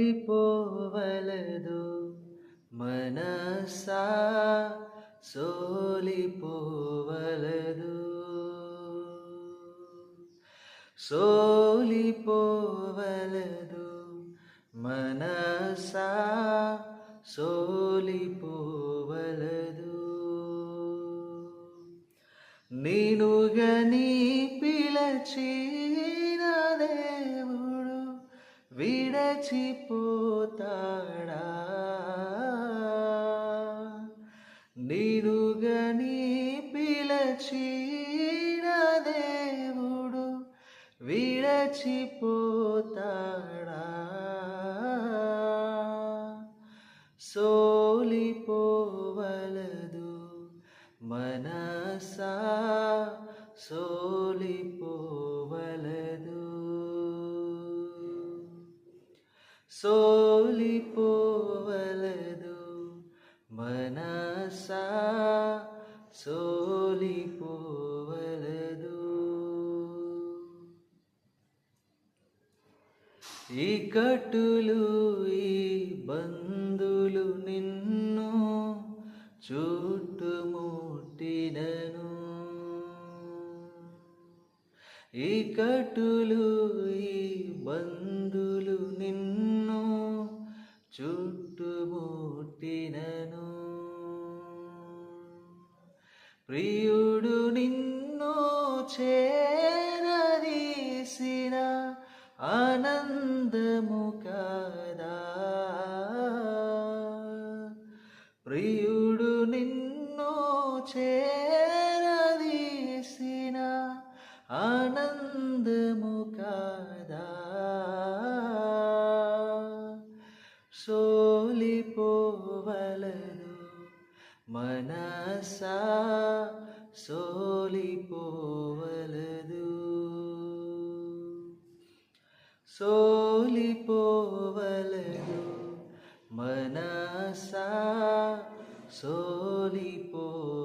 సోలిపోవలదు మనసా సోలిపోవలదు సోలిపోవలదు మనసా సోలిపోవలదు నినుగని పిలచిన దేవుడు విడచిపోతాడా నినుగని పిలచిన దేవుడు విడచిపోతాడా సోలిపోవలదు మనసా సోలిపోవలదు సోలిపోవలదు మనసా సోలిపోవలదు ఈ కట్టులు ఈ బంధులు నిన్ను చుట్టుముట్టినను ఈ కట్టులు ఈ బంధులు నిన్ను చుట్టుముట్టినను ప్రియుడు నిన్ను చేరదీసిన ఆనందము కాదా ప్రియుడు నిన్ను చేరదీసిన ఆనందము కాదా సోలిపోవలదు మనసా సోలిపోవలదు సోలిపోవలదు మనసా సోలిపోవలదు